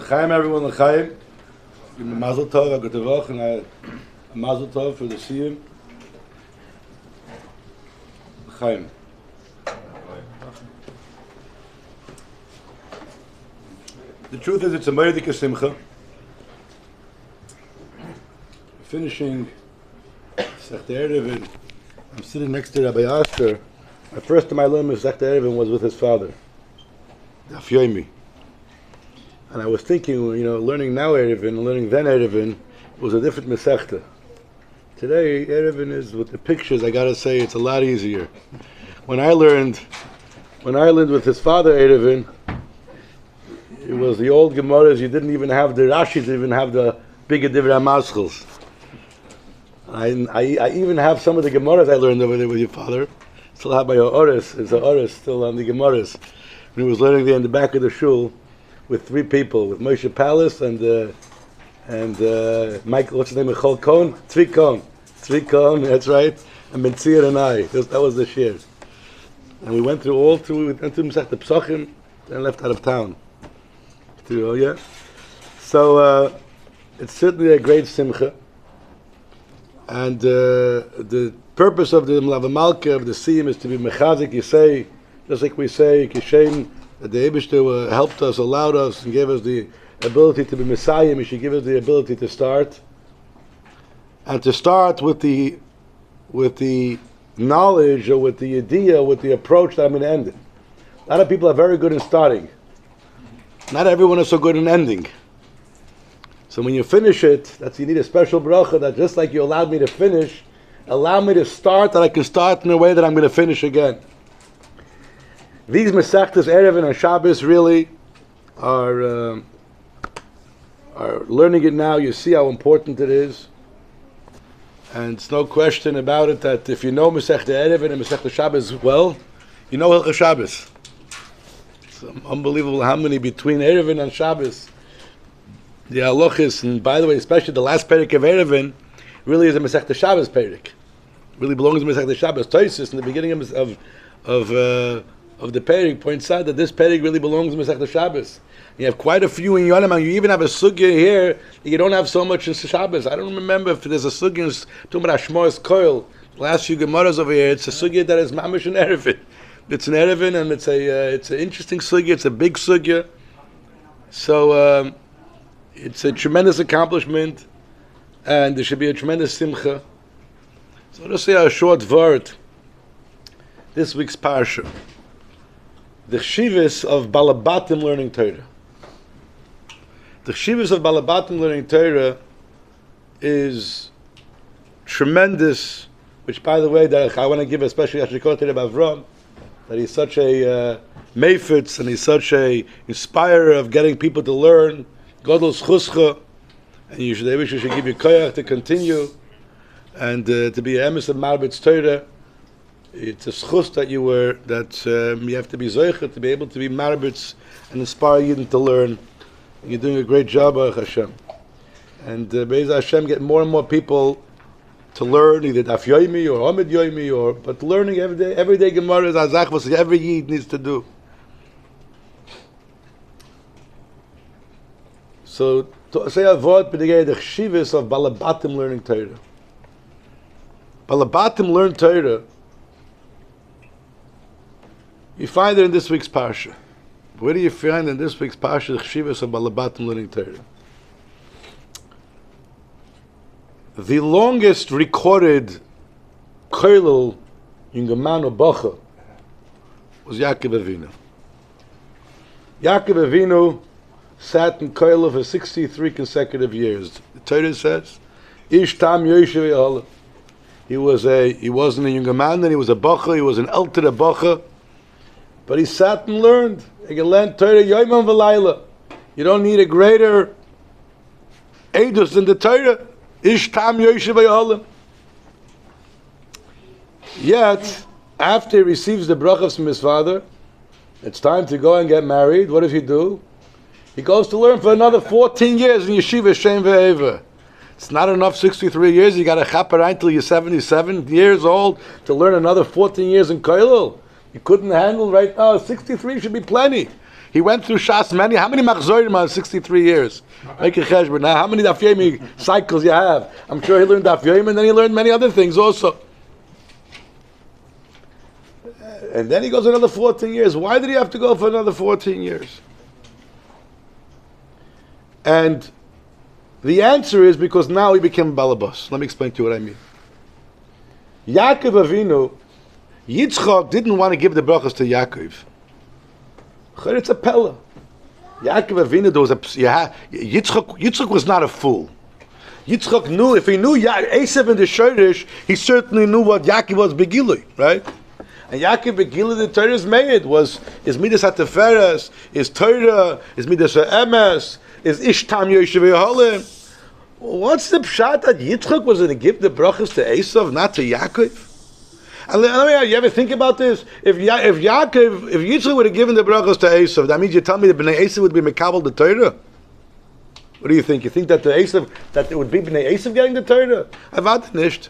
L'chaim, everyone, l'chaim. Give me a mazel tov, a good tevach, and a mazel tov for the Siyum. L'chaim. The truth is, it's a meidik simcha. Finishing Sech Erevin. I'm sitting next to Rabbi Asher. The first time I learned Sech Erevin was with his father, Daf Yomi. And I was thinking, learning now Erevin and learning then Erevin was a different Masechta. Today, Erevin is with the pictures. I gotta say, it's a lot easier. When I learned with his father Erevin, it was the old Gemaras. You didn't even have the Rashi, didn't even have the bigger Divrei HaMaschils. I even have some of the Gemaras I learned over there with your father. Still have my Oris. It's a Oris still on the Gemaras. And he was learning there in the back of the shul with three people, with Moshe Palace and Michael, what's his name, Michal Cohen? Tzvi Cohen, that's right, and Metzir and I. That was the shir. And we went through Masechta Pesachim, and left out of town. So it's certainly a great simcha. And the purpose of the Mlava Malka, of the Siyum, is to be mechazik. You say, just like we say, Kishem, that the Eibishter helped us, allowed us, and gave us the ability to be Messiah. He should give us the ability to start, and to start with the knowledge, or with the idea, with the approach that I'm going to end it. A lot of people are very good in starting. Not everyone is so good in ending. So when you finish it, you need a special bracha that just like you allowed me to finish, allow me to start, that I can start in a way that I'm going to finish again. These Masechtas Erevin and Shabbos really are learning it now. You see how important it is, and it's no question about it that if you know Masechta Erevin and Masechta Shabbos well, you know Hilchos Shabbos. It's unbelievable how many between Erevin and Shabbos the halachos, and by the way, especially the last perik of Erevin, really is a Masechta Shabbos perik. Really belongs to Masechta Shabbos. Tosis in the beginning of the perik points out that this perik really belongs to Masechta Shabbos. You have quite a few in Yonam, and you even have a sugya here that you don't have so much in Shabbos. I don't remember if there's a sugya talking about Ashmoas Koil. The last few Gemaras over here, it's a sugya that is mamish in Erevin. It's an Erevin, and it's an interesting sugya. It's a big sugya. So it's a tremendous accomplishment, and there should be a tremendous simcha. So let's say a short word. This week's parsha, the chivus of Balabatim learning Torah. The chivus of Balabatim learning Torah is tremendous. Which, by the way, that I want to give especially Hashikot to Avram, that he's such a meifetz, and he's such a inspirer of getting people to learn. Godel schuscha, and you should give you koyach to continue, and to be a emes of Marbitz Torah. It's a schus that you have to be zoicha to be able to be Marbitz and inspire you to learn. And you're doing a great job, Baruch Hashem. And Be'ez Hashem, get more and more people to learn, either Daf Yomi or Omid Yomi, but learning every day Gemara is azachvos, every yid needs to do. So, to say a word, the chivus of Balabatim learning Torah. Balabatim learn Torah. You find it in this week's parsha. Where do you find in this week's parsha the chivus of Balabatim learning Torah? The longest recorded koilel in Gemara Bacha was Yaakov Avinu. Yaakov Avinu sat in koilel for 63 consecutive years. The Torah says, "Ish tam yoshev yehol." He wasn't a younger man, then he was a bacha. He was an elder bacha, but he sat and learned. He can learn Torah yomam v'layla. You don't need a greater edus than the Torah. Ish tam yoshev yehol. Yet, after he receives the brachas from his father, it's time to go and get married. What does he do? He goes to learn for another 14 years in yeshiva Shem ve'eva. It's not enough 63 years. You got to chapper until you're 77 years old to learn another 14 years in koilel. You couldn't handle right now. 63 should be plenty. He went through Shas how many machzorim are 63 years? Make a cheshbon. Now, how many Daf Yomi cycles you have? I'm sure he learned Daf Yomi, and then he learned many other things also. And then he goes another 14 years. Why did he have to go for another 14 years? And the answer is because now he became balabas. Let me explain to you what I mean. Yaakov Avinu, Yitzchak didn't want to give the brachas to Yaakov. It's a pella. Yaakov Avinu, there was Yitzchak was not a fool. Yitzchak knew, if he knew Esav in the Shorish, he certainly knew what Yaakov was Begilui, right? And Yaakov Begilui, the Torah is made, is Midas HaTeferes, is Torah, is Midas HaEmes, is Ishtam Yoshev Yeholim. What's the pshat that Yitzchak was going to give the brachas to Esav, not to Yaakov? And you ever think about this? If Yitzchak would have given the brachas to Esav, that means you tell me that Bnei Esav would be mekabel the Torah? What do you think? You think that that it would be Bnei Esav getting the Torah? Avad nicht.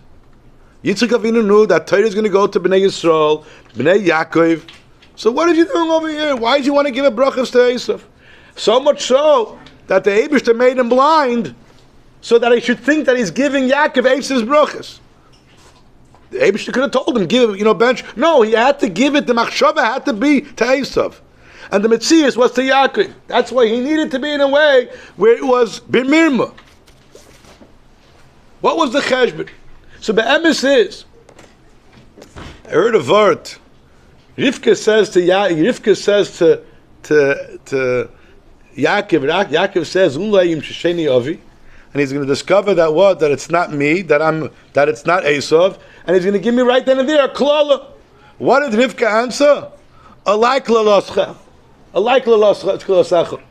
Yitzchak Avinu knew that Torah is going to go to Bnei Yisrael, Bnei Yaakov. So what are you doing over here? Why did you want to give a brachas to Esav? So much so that the Eibishter made him blind, so that he should think that he's giving Yaakov Esav's brachas. The Eibishter could have told him, bench. No, he had to give it. The machshava had to be to Esav, and the Metzias was to Yaakov. That's why he needed to be in a way where it was b'mirma. What was the cheshbon? So the emes is, I heard a word. Rivka says to Yaakov. Yaakov says, "Ulayim shesheni avi," and he's going to discover that it's not me, that it's not Esav, and he's going to give me right then and there a klala. What did Rivka answer? Alaik laloscha, alaik laloscha.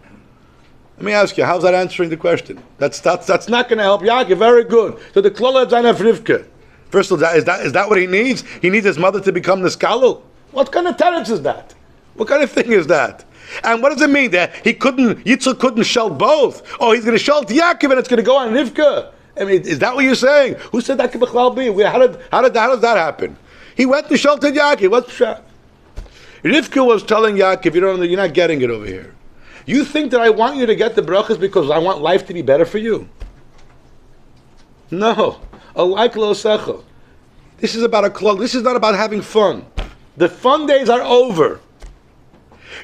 Let me ask you, how's that answering the question? That's not going to help Yaakov. Very good. So the klala zayin of Rivka. First of all, is that what he needs? He needs his mother to become the skalul. What kind of teretz is that? What kind of thing is that? And what does it mean that Yitzchak couldn't shelt both? Oh, he's going to shelt Yaakov and it's going to go on Rivka. I mean, is that what you're saying? Who said that could be? How does that happen? He went to shelted Yaakov. What's pshat? Rivka was telling Yaakov, you're not getting it over here. You think that I want you to get the brachas because I want life to be better for you? No. Alaik lo secha. This is about a klal. This is not about having fun. The fun days are over.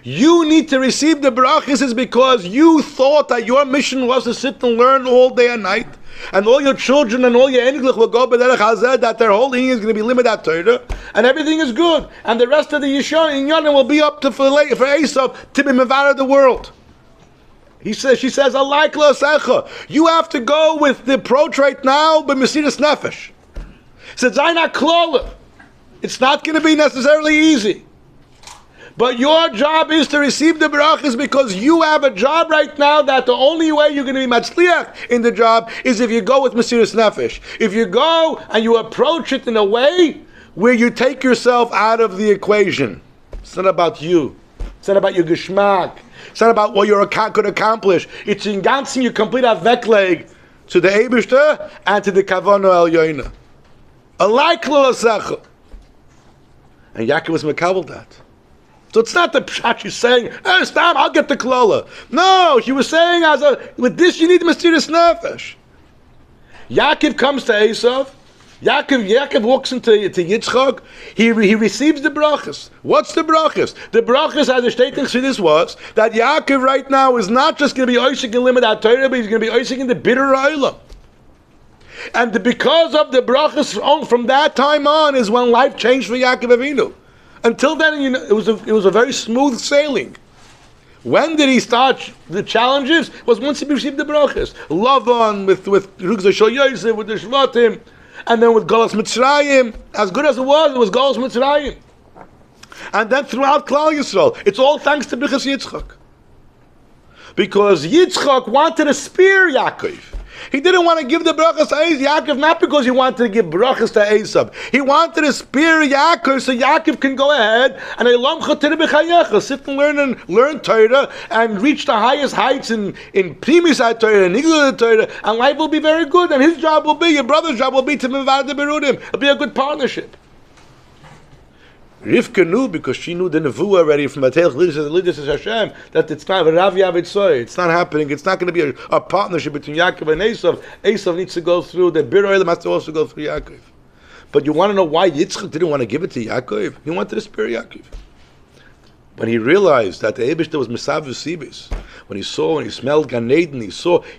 You need to receive the brachas is because you thought that your mission was to sit and learn all day and night, and all your children and all your eniglich will go b'derech hazeh, that their whole thing is going to be limited Torah, and everything is good, and the rest of the Yishon in Yonim will be up to for Esav to be mevarer the world. She says, "Alaik lo secha." You have to go with the approach right now, but Mesiras Nefesh. Said Zaina Klola. It's not going to be necessarily easy. But your job is to receive the brachas because you have a job right now that the only way you're going to be matzliach in the job is if you go with Mesiras Nefesh. If you go and you approach it in a way where you take yourself out of the equation. It's not about you. It's not about your geschmack. It's not about what you could accomplish. It's in ganzen you complete a vekleg to the Eibishter and to the Kavano El Yoina. Alaik lo secha. And Yaakov was mekabel that. So it's not the pshat she's saying, stop, I'll get the klola. No, she was saying, with this you need the Mesiras Nefesh. Yaakov comes to Esav. Yaakov walks into Yitzchak. He receives the brachas. What's the brachas? The brachas, as the statement to this was, that Yaakov right now is not just going to be oisik in limit Torah, but he's going to be oisik in the bitter oilam. And because of the brachas from that time on is when life changed for Yaakov Avinu. Until then, it was a very smooth sailing. When did he start the challenges? Was once he received the brachas. Lavan with Rugza Shal Yosef, with the Shvatim, and then with Golas Mitzrayim. As good as it was Golas Mitzrayim. And then throughout Klal Yisrael, it's all thanks to B'chas Yitzchak. Because Yitzchak wanted to spear Yaakov. He didn't want to give the brachas to Yaakov, not because he wanted to give brachas to Esav. He wanted to spear Yaakov so Yaakov can go ahead and sit and learn Torah and reach the highest heights in Primisai Torah and Nigla Torah, and life will be very good. And his job will be, your brother's job will be to mevar the berudim. It'll be a good partnership. Rivka knew because she knew the nevuah already from Matei Lidus is Hashem that it's not Rav Yavid Soy. It's not happening. It's not going to be a partnership between Yaakov and Esav. Esav needs to go through the Bir Olam has to also go through Yaakov. But you want to know why Yitzchak didn't want to give it to Yaakov? He wanted to spare Yaakov. When he realized that the Eibishter was Mesav Sibis, when he saw, when he smelled Gan Eden,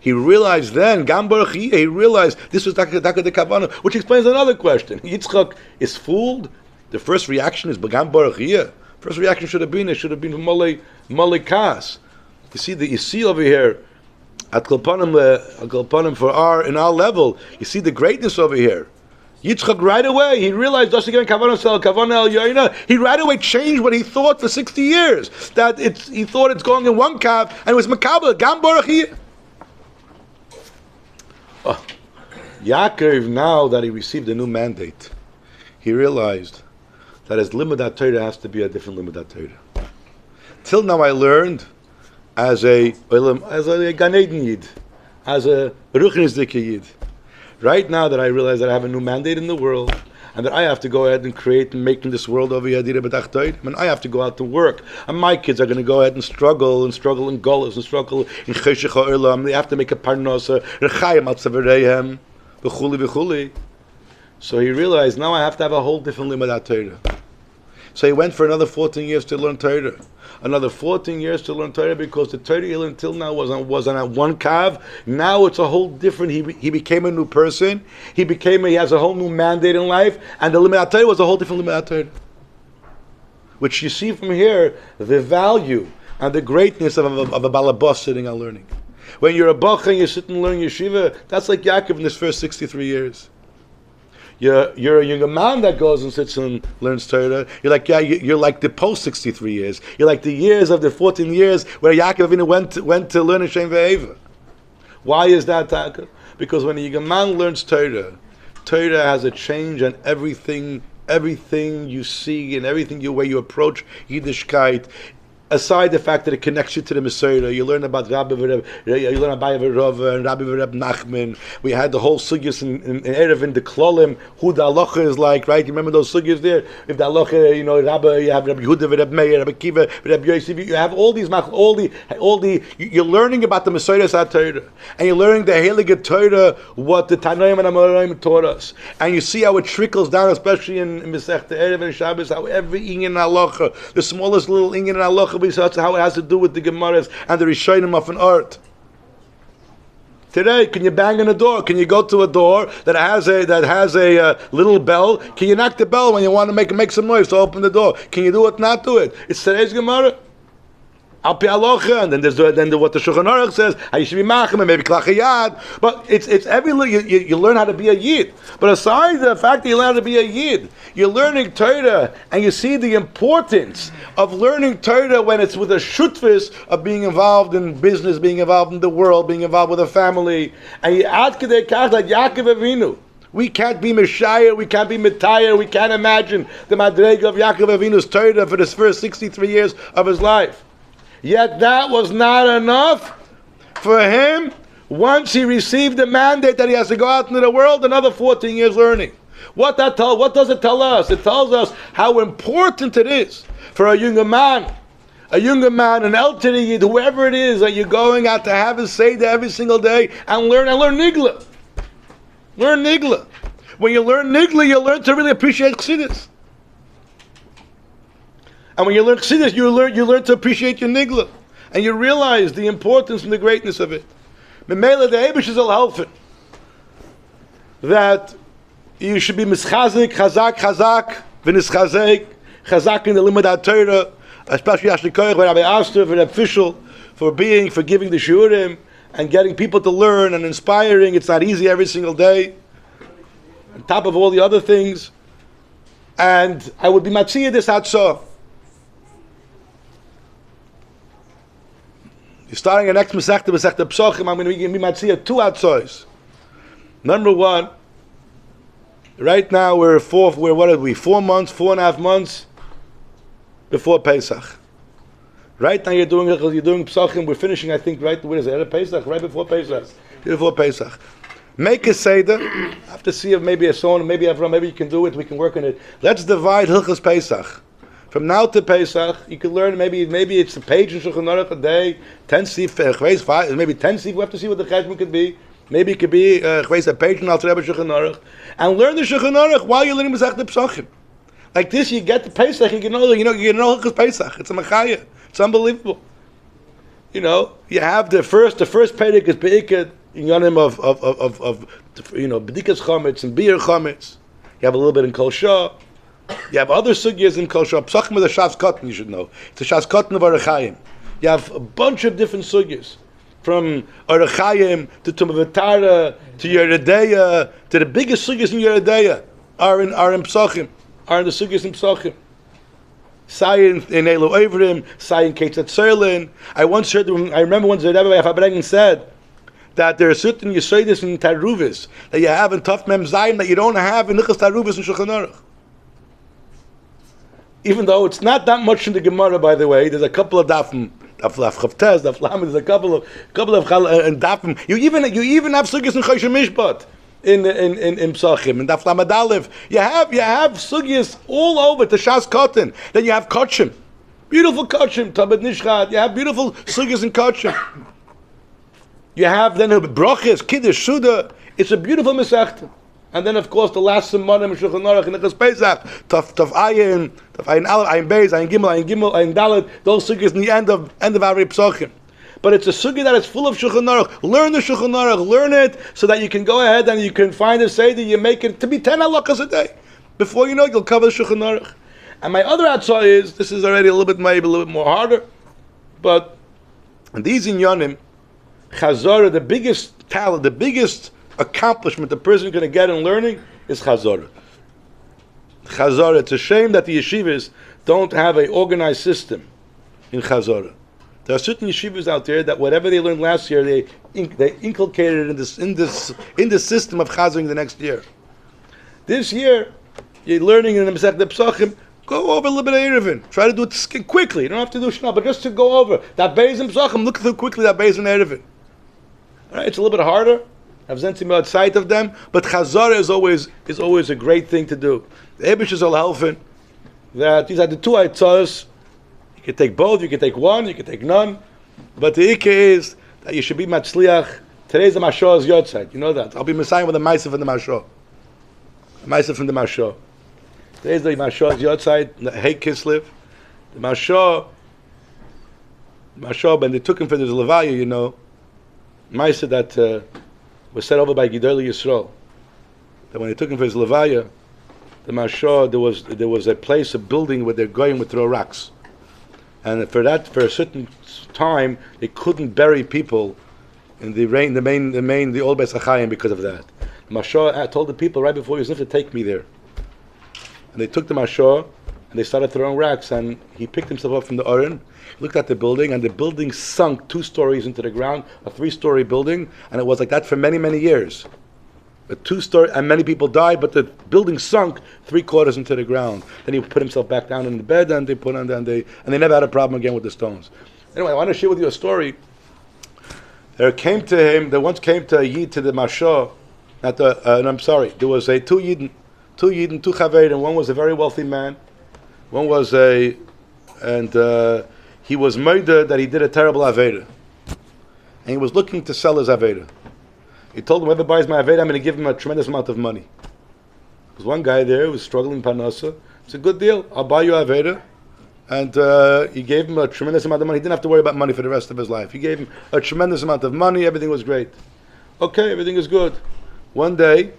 he realized then, Gam Baruch he realized this was Daka de Kavanah, which explains another question. Yitzchak is fooled. The first reaction is Gam Baruch Hiyah. First reaction should have been Malay Kas. You see over here, at Kalpanim for in our level, you see the greatness over here. Yitzchak right away, he realized he right away changed what he thought for 60 years. He thought it's going in one kav, and it was Makabel, Gam Baruch Hiyah. Yaakov, now that he received a new mandate, he realized that his limudat Torah has to be a different limudat Torah. Till now I learned as a Gan Eden Yid, as a Ruchnisdik Yid. Right now that I realize that I have a new mandate in the world, and that I have to go ahead and create and make this world over here, and I have to go out to work, and my kids are going to go ahead and struggle in Golos, and struggle in Cheshech HaOlam. They have to make a parnasa, Rechayim al Tzavareyhem, v'chuli. So he realized, now I have to have a whole different limudat Torah. So he went for another 14 years to learn Torah. Another 14 years to learn Torah, because the Torah he learned until now was on one kav. Now it's a whole different. He became a new person. He has a whole new mandate in life, and the limudat Torah was a whole different limudat Torah. Which you see from here, the value and the greatness of a balabas sitting and learning. When you're a bach and you sit and learn yeshiva, that's like Yaakov in his first 63 years. You're a younger man that goes and sits and learns Torah. You're like the post 63 years. You're like the years of the 14 years where Yaakov Avinu went to learn Hashem ve'eva. Why is that, Taka? Because when a younger man learns Torah, Torah has a change on everything you see and everything way you approach Yiddishkeit. Aside the fact that it connects you to the Messiah, you learn about Rabbi, you learn about Rava and Rabbi Nachman. We had the whole sugyas in Erevin, the Klolim, who the halacha is like, right? You remember those sugyas there? If the halacha, Rabbi, you have Rabbi Yehuda, Rabbi Meir, Rabbi Kiva, Rabbi Yosef. You have all these, you're learning about the Messiah Torah, and you're learning the Heilige Torah, what the Tanoim and Amoraim taught us, and you see how it trickles down, especially in Masechta Erev and Shabbos, how every inyan halacha, the smallest little inyan halacha. That's how it has to do with the Gemaras and the Rishonim of an art. Today, can you bang on a door? Can you go to a door that has a little bell? Can you knock the bell when you want to make some noise to open the door? Can you do it? Not do it? It's today's Gemara. Al pi alocha, and then what the Shulchan Aruch says, how you should be machem and maybe klachayad. But it's every you learn how to be a yid. But aside the fact that you learn how to be a yid, you're learning Torah, and you see the importance of learning Torah when it's with a shutfis of being involved in business, being involved in the world, being involved with a family, and you add kedei kach like Yaakov Avinu. We can't be Messiah, we can't be Messiah, we can't imagine the madrega of Yaakov Avinu's Torah for his first 63 years of his life. Yet that was not enough for him. Once he received the mandate that he has to go out into the world, another 14 years learning. What does it tell us? It tells us how important it is for a younger man, an elderly yid, whoever it is that you're going out to have his seder every single day and learn nigla. Learn nigla. When you learn nigla, you learn to really appreciate chassidus. And when you learn chassidus, you learn to appreciate your nigla, and you realize the importance and the greatness of it. Memela the Eibush is helping that you should be mischazik, chazak, chazak in the limudat Torah, especially Ashikoich, Rabbi Aster, for the official, for giving the shiurim and getting people to learn and inspiring. It's not easy every single day, on top of all the other things. And I would be matziyah this hatzah. You're starting the next Masechta Psochim. I'm going to be matziyah 2 hatzos. Number 1. Right now we're 4 months, 4.5 months before Pesach. Right now you're doing Psochim. We're finishing, I think, right. What is it? Pesach, right before Pesach. Before Pesach. Make a seder. I have to see if maybe a son, maybe Avram, maybe you can do it. We can work on it. Let's divide Hilchos Pesach. From now to Pesach, you can learn maybe it's a page in Shulchan Aruch a day, 10 sif, maybe 10 sif. We have to see what the cheshbon could be. Maybe it could be a page in Alter Rebbe Shulchan Aruch, and learn the Shulchan Aruch while you're learning Masechet Pesachim. Like this, you get the Pesach, you get Hilchos Pesach. It's a machaya. It's unbelievable. You have the first perek is beikad in yonim of bedikas chametz and beer chametz. You have a little bit in kol shah. You have other sugyas in kol shah. Pesachim is a shas cotton, you should know. It's a shas cotton of Arachayim. You have a bunch of different sugyas, from Arachayim to Tumavatara to Yeredeya to the biggest sugyas in Yeredeya are in Pesachim, are in the sugyas in Pesachim. Sayin in Elu Ovrim, Sayin Ketzat Serlin. I remember once the Rabbi Fabrengen said that there are certain Yesodis in Taruvis that you have in Tov Mem Zayin that you don't have in Nichas Taruvis and Shulchan Aruch. Even though it's not that much in the Gemara, by the way, there's a couple of dafim, daf Chavtes, daf Lamed, there's a couple of dafim. You even have sugyas in Choshen Mishpat in Pesachim, in daf Lamed Aleph. You have sugyas all over the Shas Kotten. Then you have Kotchim, beautiful Kotchim, Tabed Nishchat. You have beautiful sugyas in Kotchim. You have then Brochis, Kiddush, Suda. It's a beautiful Masechta. And then, of course, the last Simonim, Shulchan Aruch, and Nichas Pesach, Tov Ayin Aleph, Ayin Beis, Ayin Gimel, Ayin Dalet, those sugyas in the end of Avri Pesachim. But it's a sugya that is full of Shulchan Aruch. Learn the Shulchan Aruch, learn it, so that you can go ahead and you can find a Seder, you make it to be 10 halakas a day. Before you know it, you'll cover the Shulchan Aruch. And my other answer is, this is already a little bit more harder, but these inyanim, Chazorah, the biggest talent, the biggest accomplishment the person is going to get in learning is Chazorah. Chazorah. It's a shame that the yeshivas don't have an organized system in Chazorah. There are certain yeshivas out there that whatever they learned last year, they inculcated in the system of Chazorah the next year. This year, you're learning in the Masechet Pesachim. Go over a little bit of Erevin. Try to do it quickly. You don't have to do Shana, but just to go over that Beis in Pesachim. Look through quickly that Beis in Erevin. All right, it's a little bit harder. Have zentim outside of them, but Chazorah is always a great thing to do. The Ebish is all helping. That these are the two itzos. You can take both, you can take one, you can take none. But the Ikka is that you should be matzliach. Today's the Mashor's Yotzeit. You know that. I'll be Messiah with the Maisa from the Mashor. The Maisa from the Mashor. Today's the Mashor's Yotzeit, the Hey Kislev. The Mashor, when they took him for the Levaya, you know, Maisa that was set over by Gidoli Yisrael. That when they took him for his Levaya, the Mashor, there was a place, a building where they're going with throw rocks. And for a certain time, they couldn't bury people in the old Beis HaChaim because of that. The Mashor told the people right before he was going to take me there. And they took the Mashor, and they started throwing rocks, and he picked himself up from the Oren, looked at the building, and the building sunk 2 stories into the ground, a 3-story building, and it was like that for many, many years. A 2-story, and many people died, but the building sunk 3/4 into the ground. Then he put himself back down in the bed, and they never had a problem again with the stones. Anyway, I want to share with you a story. There once came to a Yid to the Mashor, there was two Yidden, two Chaverim, and one was a very wealthy man, one was he was murdered that he did a terrible Aveda, and he was looking to sell his Aveda. He told him, whoever buys my Aveda, I'm going to give him a tremendous amount of money. There was one guy there who was struggling Parnasa. It's a good deal. I'll buy you Aveda. And he gave him a tremendous amount of money. He didn't have to worry about money for the rest of his life. He gave him a tremendous amount of money. Everything was great. Okay, everything is good. One day,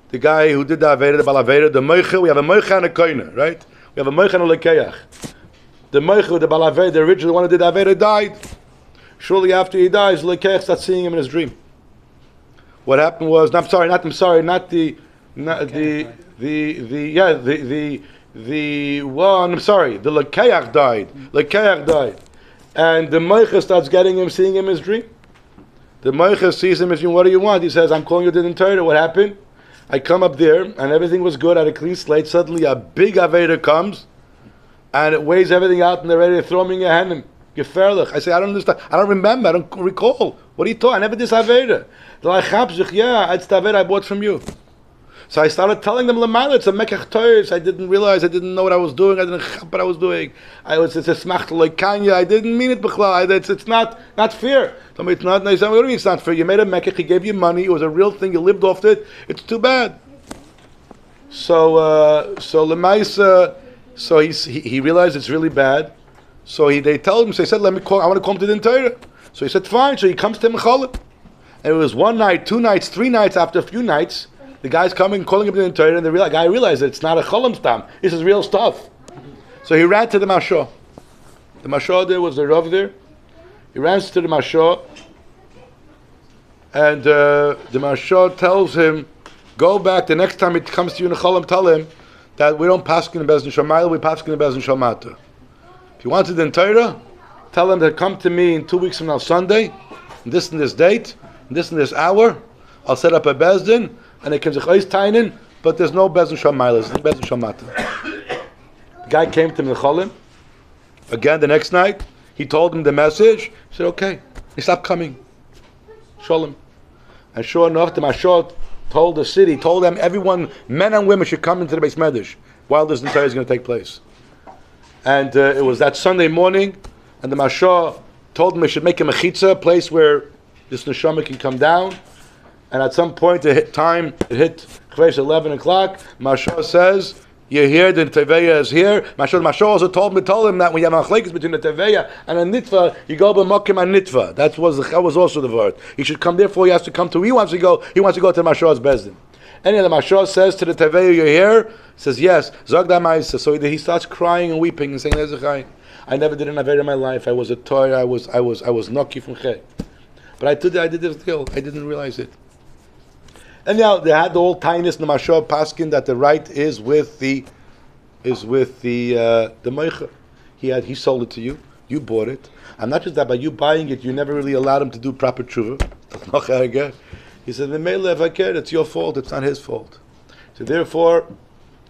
the guy who did the Aveda, the Bal Aveda, the Moiche, we have a Moiche and a Koine, right? We have a Moiche and a Lekeach. The Moiche, the Bal Aveda, the original one who did the Aveda, died. Shortly after he dies, Lekeach starts seeing him in his dream. What happened was, the Lekeach died. And the Moiche starts seeing him in his dream. The Moiche sees him in his dream, what do you want? He says, I'm calling you to the Torah. What happened? I come up there, and everything was good, I had a clean slate. Suddenly a big Aveda comes, and it weighs everything out, and they're ready to throw me in your hand. Gefährlich. I say, I don't understand. I don't remember. I don't recall. What are you talking? I never did Aveda. Yeah, it's the Aveda I bought from you. So I started telling them, Lamaila, it's a mekach toyes. I didn't realize, I didn't know what I was doing. I didn't know what I was doing. It's a smach like kanya. I didn't mean it, b'chlal. It's not fair. Tell me it's not. I said, what do you mean it's not fair? You made a mekach. He gave you money. It was a real thing. You lived off it. It's too bad. So Lamaisa, so he realized it's really bad. So they tell him. So he said, I want to come to the Torah. So he said, fine. So he comes to Mechalim. And it was one night, 2 nights, 3 nights. After a few nights, the guy's coming, calling him to the Torah, and the guy realized that it's not a cholam stam. This is real stuff. So he ran to the Mashah. The Mashah there was the Rav there. He ran to the Mashah, and the Mashah tells him, go back, the next time it comes to you in a cholam, tell him that we don't paskin in Bezdin Shamayla, we paskin in Bezdin Shalmata. If you wanted in Torah, tell him to come to me in 2 weeks from now, Sunday, and this date, and this hour. I'll set up a Bezdin, and it can be tainin, but there's no Bezdin Shamayla, there's no Bezdin Shalmata. The guy came to Mechalim again the next night. He told him the message. He said, okay. He stopped coming. Shalom. And sure enough, the Mashah told the city, told them, everyone, men and women, should come into the Beis Medrash while this entire is going to take place. And it was that Sunday morning, and the Mashah told them they should make a mechitza, a place where this neshama can come down. And at some point, it hit 11 o'clock. Mashah says, you're here, the Teveya is here. Mashah also told him that when you have machlekes between the Teveya and a Nitva, you go b'mokim and Nitva. That was also the word. He should come, therefore he has to come to, he wants to go to Mashah's Bezdin. And the Mashah says to the Teveya, you're here? He says, yes. Zog da ma'isa. So he starts crying and weeping and saying, I never did an Avera in my life. I was a toy, I was noki from Chet. But I did this deal. I didn't realize it. And now they had the old tinus in the Mashah Paskin that the right is with the Meicher. He sold it to you. You bought it. And not just that, by you buying it, you never really allowed him to do proper tshuva. He said, it's your fault. It's not his fault. So therefore,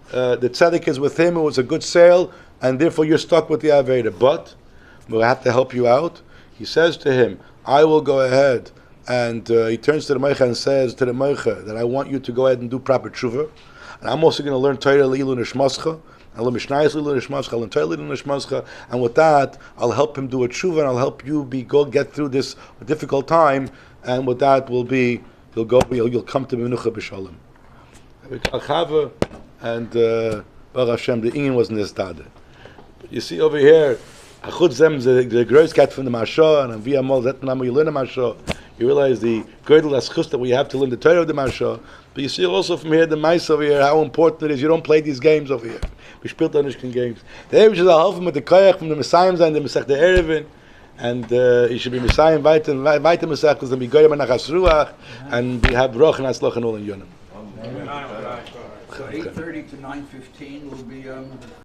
the tzedek is with him. It was a good sale, and therefore you're stuck with the Aveda. But we'll have to help you out. He says to him, I will go ahead. And he turns to the Meicha and says to the Meicha that I want you to go ahead and do proper tshuva. And I'm also going to learn Torah Lilu Nishmascha. I'll learn Mishnayos Lilu Nishmascha. I'll learn Torah Lilu Nishmascha. And with that, I'll help him do a tshuva, and I'll help you get through this difficult time. And with that will be, you'll come to Menucha B'Shalom. And Baruch Hashem, the Ingen wasn't this dada. But you see over here, Achut Zem, the gross cat from the Mashah, and Via Mol, that you learn the Mashah. You realize the girdle aschus that we have to learn the Torah of the Mashah. But you see also from here, the mice over here, how important it is. You don't play these games over here. We spielt da nicht games. The Eibusher soll helfen mit der Koyach from the Messiah sein, the Mesech der Erevin. And you should be Messiah weiter Mesech, because then we go to Menachas Ruach, and we have Roch and Atzloch and all in Yonam. So 8:30 to 9:15 will be